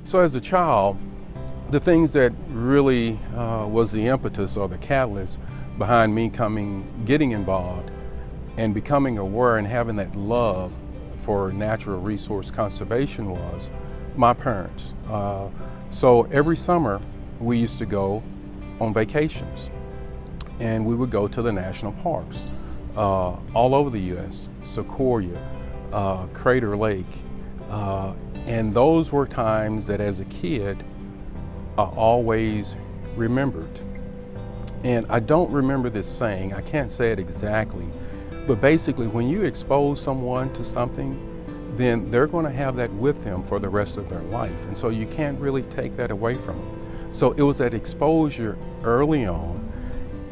So as a child, the things that really was the impetus or the catalyst behind me getting involved and becoming aware and having that love for natural resource conservation was my parents. So every summer we used to go on vacations, and we would go to the national parks all over the U.S., Sequoia, Crater Lake, and those were times that as a kid I always remembered. And I don't remember this saying, I can't say it exactly, but basically when you expose someone to something, then they're going to have that with them for the rest of their life. And so you can't really take that away from them. So it was that exposure early on.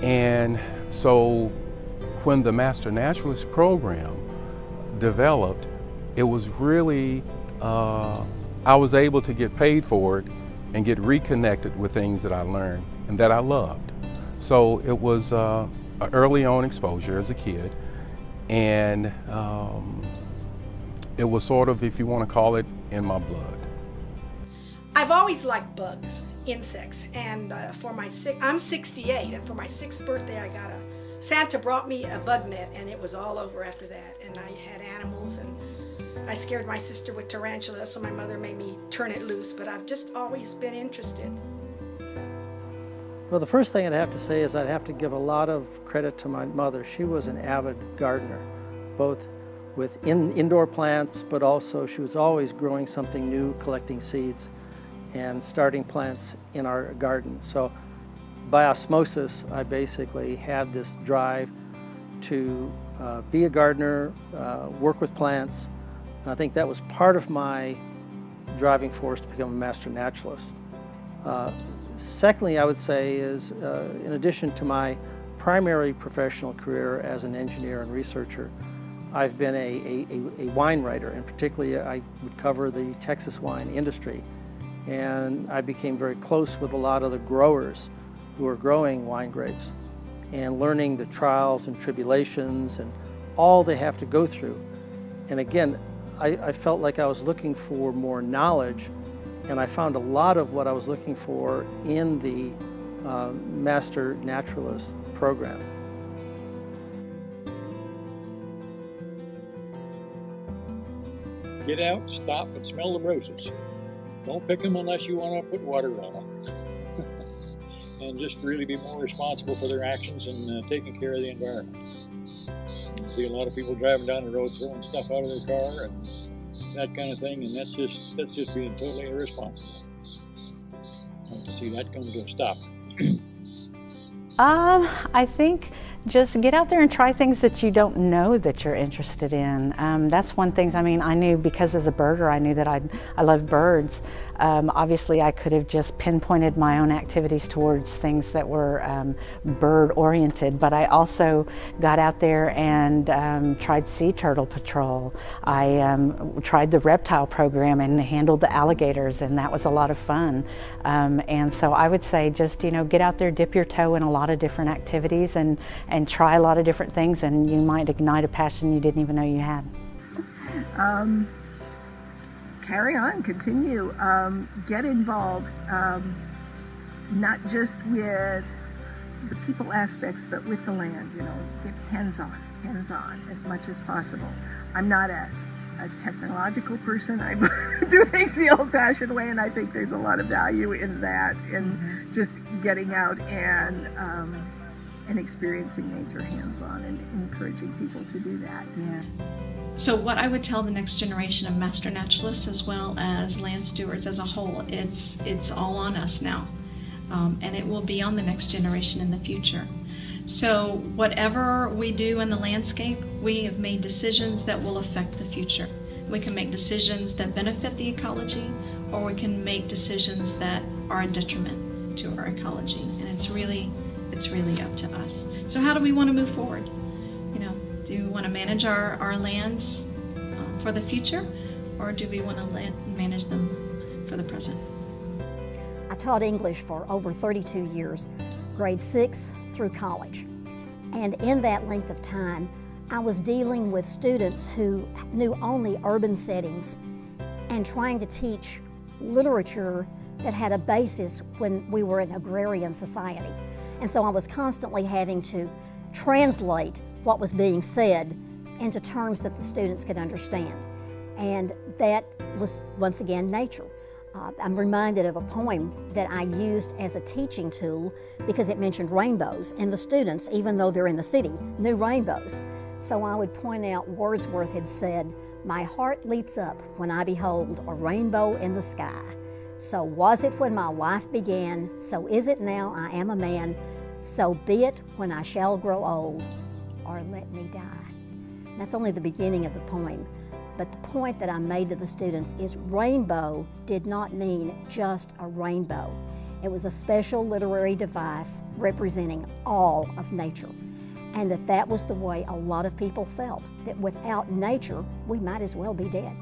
And so when the Master Naturalist program developed, it was really, I was able to get paid for it and get reconnected with things that I learned and that I loved. So it was an early on exposure as a kid, and it was sort of, if you want to call it, in my blood. I've always liked bugs, insects, and I'm 68, and for my 6th birthday Santa brought me a bug net, and it was all over after that. And I had animals, and I scared my sister with tarantulas, so my mother made me turn it loose, but I've just always been interested. Well, the first thing I'd have to say is I'd have to give a lot of credit to my mother. She was an avid gardener, both with indoor plants, but also she was always growing something new, collecting seeds, and starting plants in our garden. So by osmosis, I basically had this drive to be a gardener, work with plants, and I think that was part of my driving force to become a master naturalist. Secondly, I would say is, in addition to my primary professional career as an engineer and researcher, I've been a wine writer, and particularly I would cover the Texas wine industry. And I became very close with a lot of the growers who are growing wine grapes and learning the trials and tribulations and all they have to go through. And again, I felt like I was looking for more knowledge, and I found a lot of what I was looking for in the Master Naturalist program. Get out, stop, and smell the roses. Don't pick them unless you want to put water on them. And just really be more responsible for their actions and taking care of the environment. You see a lot of people driving down the road throwing stuff out of their car and that kind of thing, and that's just being totally irresponsible. I want to see that come to a stop. I think just get out there and try things that you don't know that you're interested in. That's one thing. I mean, I knew, because as a birder, I knew that I love birds. Obviously, I could have just pinpointed my own activities towards things that were bird-oriented, but I also got out there and tried sea turtle patrol. I tried the reptile program and handled the alligators, and that was a lot of fun. And so I would say just, get out there, dip your toe in a lot of different activities and try a lot of different things, and you might ignite a passion you didn't even know you had. Carry on, continue, get involved, not just with the people aspects, but with the land, get hands-on as much as possible. I'm not a technological person. I do things the old-fashioned way, and I think there's a lot of value in that, in just getting out and experiencing nature hands-on and encouraging people to do that. Yeah. So what I would tell the next generation of master naturalists, as well as land stewards as a whole, it's all on us now, and it will be on the next generation in the future. So whatever we do in the landscape, we have made decisions that will affect the future. We can make decisions that benefit the ecology, or we can make decisions that are a detriment to our ecology, and it's really up to us. So how do we want to move forward? Do we want to manage our lands for the future, or do we want to manage them for the present? I taught English for over 32 years, grade 6 through college. And in that length of time, I was dealing with students who knew only urban settings and trying to teach literature that had a basis when we were an agrarian society. And so I was constantly having to translate what was being said into terms that the students could understand. And that was, once again, nature. I'm reminded of a poem that I used as a teaching tool because it mentioned rainbows, and the students, even though they're in the city, knew rainbows. So I would point out Wordsworth had said, "My heart leaps up when I behold a rainbow in the sky. So was it when my life began, so is it now I am a man. So be it when I shall grow old, or let me die." And that's only the beginning of the poem. But the point that I made to the students is rainbow did not mean just a rainbow. It was a special literary device representing all of nature. And that was the way a lot of people felt, that without nature, we might as well be dead.